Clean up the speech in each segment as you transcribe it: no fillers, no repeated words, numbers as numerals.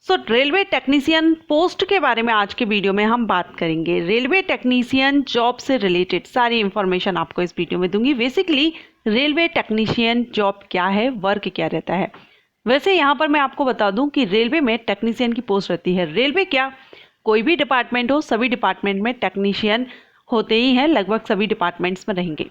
Railway technician post के बारे में आज के वीडियो में हम बात करेंगे। रेलवे टेक्नीशियन जॉब से रिलेटेड सारी इंफॉर्मेशन आपको इस वीडियो में दूंगी। बेसिकली रेलवे टेक्नीशियन जॉब क्या है, वर्क क्या रहता है। वैसे यहाँ पर मैं आपको बता दूं कि रेलवे में टेक्नीशियन की पोस्ट रहती है। रेलवे क्या, कोई भी डिपार्टमेंट हो, सभी डिपार्टमेंट में टेक्नीशियन होते ही हैं, लगभग सभी डिपार्टमेंट्स में रहेंगे।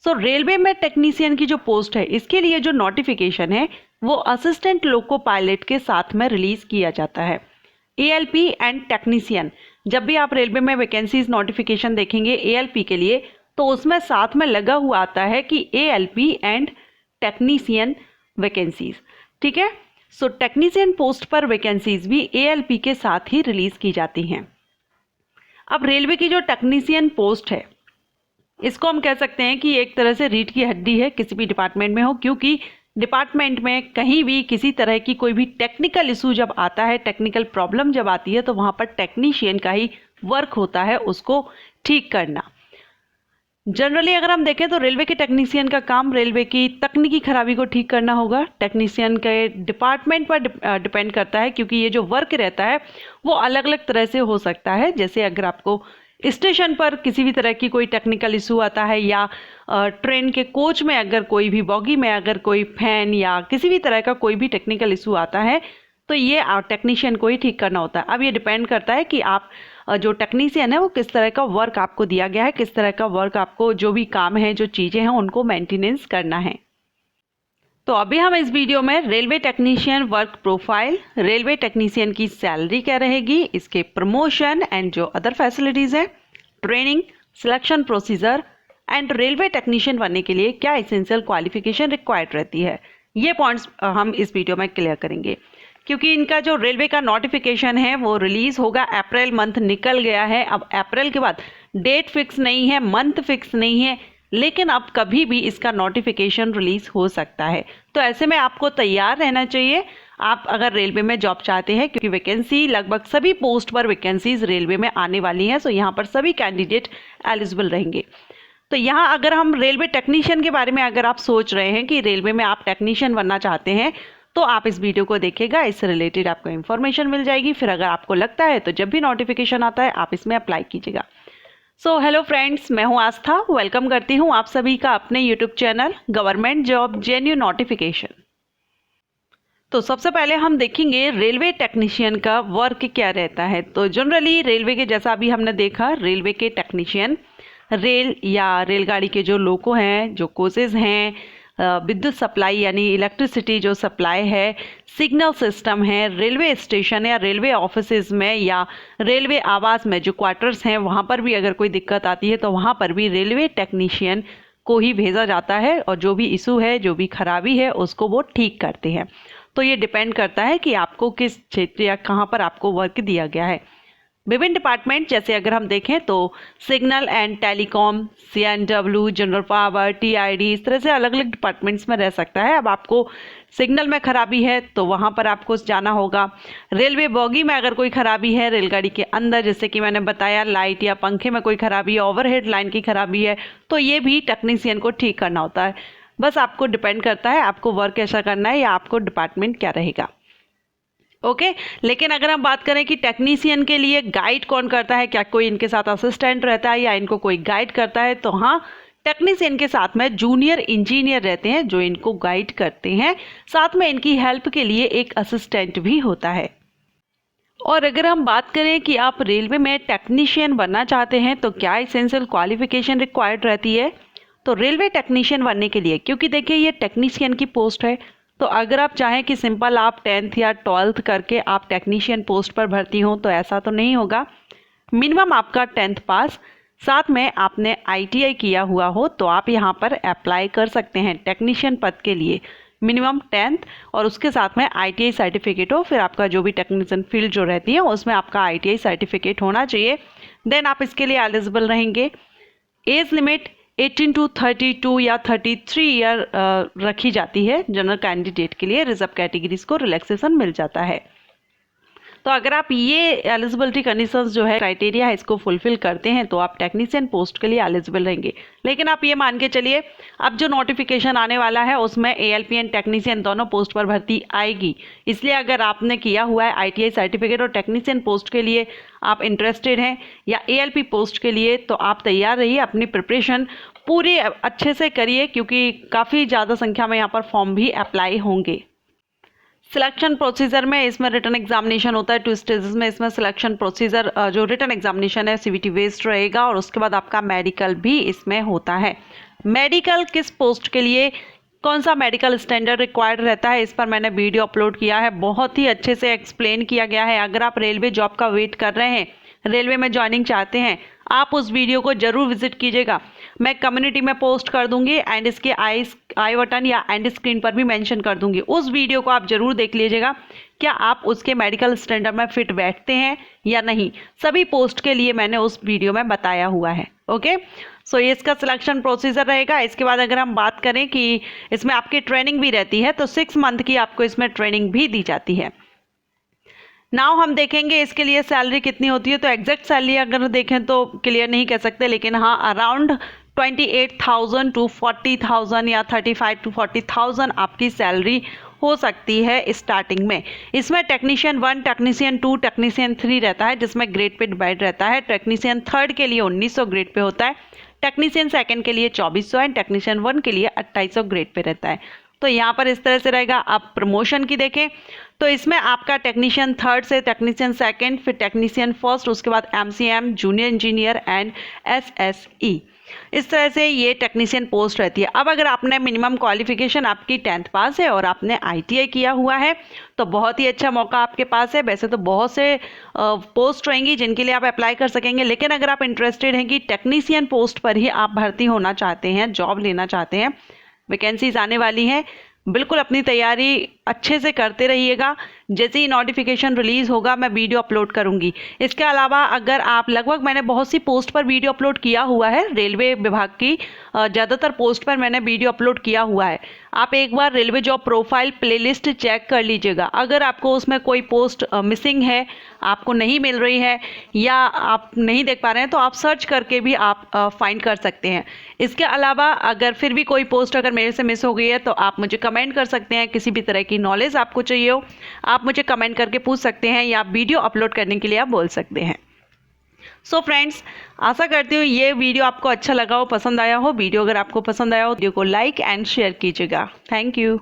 रेलवे में टेक्नीशियन की जो पोस्ट है, इसके लिए जो नोटिफिकेशन है वो असिस्टेंट लोको पायलट के साथ में रिलीज किया जाता है। एएलपी एंड टेक्नीशियन, जब भी आप रेलवे में वैकेंसीज नोटिफिकेशन देखेंगे एएलपी के लिए, तो उसमें साथ में लगा हुआ आता है कि एएलपी एंड टेक्नीशियन वैकेंसीज। ठीक है, टेक्नीशियन पोस्ट पर वैकेंसीज भी एएलपी के साथ ही रिलीज की जाती हैं। अब रेलवे की जो टेक्नीशियन पोस्ट है, इसको हम कह सकते हैं कि एक तरह से रीढ़ की हड्डी है किसी भी डिपार्टमेंट में हो, क्योंकि डिपार्टमेंट में कहीं भी किसी तरह की कोई भी टेक्निकल इशू जब आता है, टेक्निकल प्रॉब्लम जब आती है, तो वहाँ पर टेक्नीशियन का ही वर्क होता है उसको ठीक करना। जनरली अगर हम देखें तो रेलवे के टेक्नीशियन का काम रेलवे की तकनीकी खराबी को ठीक करना होगा। टेक्नीशियन के डिपार्टमेंट पर डिपेंड करता है, क्योंकि ये जो वर्क रहता है वो अलग अलग तरह से हो सकता है। जैसे अगर आपको स्टेशन पर किसी भी तरह की कोई टेक्निकल इशू आता है, या ट्रेन के कोच में अगर कोई भी बॉगी में अगर कोई फैन या किसी भी तरह का कोई भी टेक्निकल इशू आता है, तो ये टेक्नीशियन को ही ठीक करना होता है। अब ये डिपेंड करता है कि आप जो टेक्नीशियन है वो किस तरह का वर्क आपको दिया गया है, किस तरह का वर्क आपको, जो भी काम है, जो चीज़ें हैं, उनको मेंटेनेंस करना है। तो अभी हम इस वीडियो में railway technician work profile, railway technician की सैलरी क्या रहेगी, इसके प्रमोशन एंड जो अदर फैसिलिटीज़ हैं, training, selection procedure and railway technician बनने के लिए क्या एसेंशियल क्वालिफिकेशन रिक्वायर्ड रहती है, ये पॉइंट्स हम इस वीडियो में क्लियर करेंगे। क्योंकि इनका जो रेलवे का नोटिफिकेशन है वो रिलीज़ होगा, अप्रैल मंथ निकल गया है। अब अप्रैल के बाद डेट फिक्स नहीं है, मंथ फिक्स नहीं है, लेकिन अब कभी भी इसका नोटिफिकेशन रिलीज हो सकता है। तो ऐसे में आपको तैयार रहना चाहिए आप अगर रेलवे में जॉब चाहते हैं, क्योंकि वैकेंसी लगभग सभी पोस्ट पर वैकेंसीज रेलवे में आने वाली हैं। सो यहाँ पर सभी कैंडिडेट एलिजिबल रहेंगे। तो यहाँ अगर हम रेलवे टेक्नीशियन के बारे में अगर आप सोच रहे हैं कि रेलवे में आप टेक्नीशियन बनना चाहते हैं, तो आप इस वीडियो को देखिएगा, इससे रिलेटेड आपको इन्फॉर्मेशन मिल जाएगी। फिर अगर आपको लगता है तो जब भी नोटिफिकेशन आता है आप इसमें अप्लाई कीजिएगा। हेलो फ्रेंड्स, मैं हूं आस्था। वेलकम करती हूं आप सभी का अपने YouTube channel government job genuine notification. तो सबसे पहले हम देखेंगे रेलवे टेक्नीशियन का वर्क क्या रहता है। तो जनरली रेलवे के, जैसा अभी हमने देखा, रेलवे के टेक्नीशियन रेल या रेलगाड़ी के जो लोको हैं, जो कोचेज हैं, विद्युत सप्लाई यानी इलेक्ट्रिसिटी जो सप्लाई है, सिग्नल सिस्टम है, रेलवे स्टेशन या रेलवे ऑफिसेज में या रेलवे आवास में जो क्वार्टर्स हैं, वहाँ पर भी अगर कोई दिक्कत आती है तो वहाँ पर भी रेलवे टेक्नीशियन को ही भेजा जाता है, और जो भी इशू है, जो भी खराबी है, उसको वो ठीक करते हैं। तो ये डिपेंड करता है कि आपको किस क्षेत्र या कहाँ पर आपको वर्क दिया गया है। विभिन्न डिपार्टमेंट, जैसे अगर हम देखें तो signal and telecom, CNW, general power, TID, इस तरह से अलग अलग डिपार्टमेंट्स में रह सकता है। अब आपको सिग्नल में खराबी है तो वहाँ पर आपको जाना होगा। रेलवे बॉगी में अगर कोई खराबी है, रेलगाड़ी के अंदर, जैसे कि मैंने बताया, लाइट या पंखे में कोई खराबी है, ओवरहेड लाइन की खराबी है, तो ये भी टेक्नीशियन को ठीक करना होता है। बस आपको डिपेंड करता है आपको वर्क कैसा करना है या आपको डिपार्टमेंट क्या रहेगा। ओके, लेकिन अगर हम बात करें कि टेक्नीशियन के लिए गाइड कौन करता है, क्या कोई इनके साथ असिस्टेंट रहता है या इनको कोई गाइड करता है, तो हाँ, टेक्नीशियन के साथ में जूनियर इंजीनियर रहते हैं जो इनको गाइड करते हैं। साथ में इनकी हेल्प के लिए एक असिस्टेंट भी होता है। और अगर हम बात करें कि आप रेलवे में टेक्नीशियन बनना चाहते हैं तो क्या एसेंशियल क्वालिफिकेशन रिक्वायर्ड रहती है, तो रेलवे टेक्नीशियन बनने के लिए, क्योंकि देखिए ये टेक्नीशियन की पोस्ट है, तो अगर आप चाहें कि सिंपल आप 10th या 12th करके आप टेक्नीशियन पोस्ट पर भर्ती हों, तो ऐसा तो नहीं होगा। मिनिमम आपका 10th पास, साथ में आपने आईटीआई किया हुआ हो, तो आप यहाँ पर अप्लाई कर सकते हैं टेक्नीशियन पद के लिए। मिनिमम 10th और उसके साथ में आईटीआई सर्टिफिकेट हो। फिर आपका जो भी टेक्नीशियन फील्ड जो रहती है उसमें आपका आईटीआई सर्टिफिकेट होना चाहिए, देन आप इसके लिए एलिजिबल रहेंगे। एज लिमिट 18 to 32 या 33 ईयर रखी जाती है जनरल कैंडिडेट के लिए। रिजर्व कैटेगरीज को रिलैक्सेशन मिल जाता है। तो अगर आप ये एलिजिबिलिटी कंडीशंस जो है, क्राइटेरिया है, इसको फुलफिल करते हैं तो आप टेक्नीशियन पोस्ट के लिए एलिजिबल रहेंगे। लेकिन आप ये मान के चलिए अब जो नोटिफिकेशन आने वाला है उसमें ALPN टेक्नीशियन दोनों पोस्ट पर भर्ती आएगी। इसलिए अगर आपने किया हुआ है ITI सर्टिफिकेट और टेक्नीशियन पोस्ट के लिए आप इंटरेस्टेड हैं या ALP पोस्ट के लिए, तो आप तैयार रहिए, अपनी प्रिपरेशन पूरी अच्छे से करिए, क्योंकि काफ़ी ज़्यादा संख्या में यहाँ पर फॉर्म भी अप्लाई होंगे। सिलेक्शन प्रोसीजर में इसमें रिटन एग्जामिनेशन होता है 2 स्टेजेस में। इसमें सिलेक्शन प्रोसीजर जो रिटन एग्जामिनेशन है CVT बेस्ड रहेगा और उसके बाद आपका मेडिकल भी इसमें होता है। मेडिकल किस पोस्ट के लिए, कौन सा मेडिकल स्टैंडर्ड रिक्वायर्ड रहता है, इस पर मैंने वीडियो अपलोड किया है, बहुत ही अच्छे से एक्सप्लेन किया गया है। अगर आप रेलवे जॉब का वेट कर रहे हैं, रेलवे में ज्वाइनिंग चाहते हैं, आप उस वीडियो को जरूर विजिट कीजिएगा। मैं कम्युनिटी में पोस्ट कर दूंगी एंड इसके आई बटन या एंड स्क्रीन पर भी मेंशन कर दूंगी। उस वीडियो को आप जरूर देख लीजिएगा, क्या आप उसके मेडिकल स्टैंडर्ड में फिट बैठते हैं या नहीं। सभी पोस्ट के लिए मैंने उस वीडियो में बताया हुआ है। ओके, सो ये इसका सिलेक्शन प्रोसीजर रहेगा। इसके बाद अगर हम बात करें कि इसमें आपकी ट्रेनिंग भी रहती है, तो 6 मंथ की आपको इसमें ट्रेनिंग भी दी जाती है। नाउ हम देखेंगे इसके लिए सैलरी कितनी होती है। तो एग्जैक्ट सैलरी अगर देखें तो क्लियर नहीं कह सकते, लेकिन हाँ अराउंड 28,000 to 40,000 या 35 to 40,000 आपकी सैलरी हो सकती है स्टार्टिंग में। इसमें टेक्नीशियन 1, टेक्नीशियन 2, टेक्नीशियन 3 रहता है, जिसमें ग्रेड पे डिवाइड रहता है। टेक्नीशियन 3rd के लिए 1900 ग्रेड पे होता है, टेक्नीशियन 2nd के लिए 2400 एंड टेक्नीशियन 1 के लिए 2800 ग्रेड पे रहता है। तो यहाँ पर इस तरह से रहेगा। आप प्रमोशन की देखें तो इसमें आपका टेक्नीशियन 3rd से टेक्नीशियन 2nd, फिर टेक्नीशियन 1st, उसके बाद MCM, junior engineer and SSE। इस तरह से ये टेक्नीशियन पोस्ट रहती है। अब अगर आपने मिनिमम क्वालिफिकेशन आपकी 10th पास है और आपने ITI किया हुआ है तो बहुत ही अच्छा मौका आपके पास है। वैसे तो बहुत से पोस्ट रहेंगी जिनके लिए आप अप्लाई कर सकेंगे, लेकिन अगर आप इंटरेस्टेड हैं कि टेक्नीशियन पोस्ट पर ही आप भर्ती होना चाहते हैं, जॉब लेना चाहते हैं, वैकेंसीज आने वाली हैं, बिल्कुल अपनी तैयारी अच्छे से करते रहिएगा। जैसे ही नोटिफिकेशन रिलीज़ होगा मैं वीडियो अपलोड करूंगी। इसके अलावा अगर आप लगभग मैंने बहुत सी पोस्ट पर वीडियो अपलोड किया हुआ है, रेलवे विभाग की ज़्यादातर पोस्ट पर मैंने वीडियो अपलोड किया हुआ है। आप एक बार railway job profile playlist check कर लीजिएगा। अगर आपको उसमें कोई पोस्ट मिसिंग है, आपको नहीं मिल रही है या आप नहीं देख पा रहे हैं, तो आप सर्च करके भी आप फाइंड कर सकते हैं। इसके अलावा अगर फिर भी कोई पोस्ट अगर मेरे से मिस हो गई है तो आप मुझे कमेंट कर सकते हैं। किसी भी तरह की नॉलेज आपको चाहिए हो, आप मुझे कमेंट करके पूछ सकते हैं या वीडियो अपलोड करने के लिए आप बोल सकते हैं। सो फ्रेंड्स, आशा करती हूँ ये वीडियो आपको अच्छा लगा हो, पसंद आया हो। वीडियो अगर आपको पसंद आया हो, वीडियो को लाइक एंड शेयर कीजिएगा। Thank you.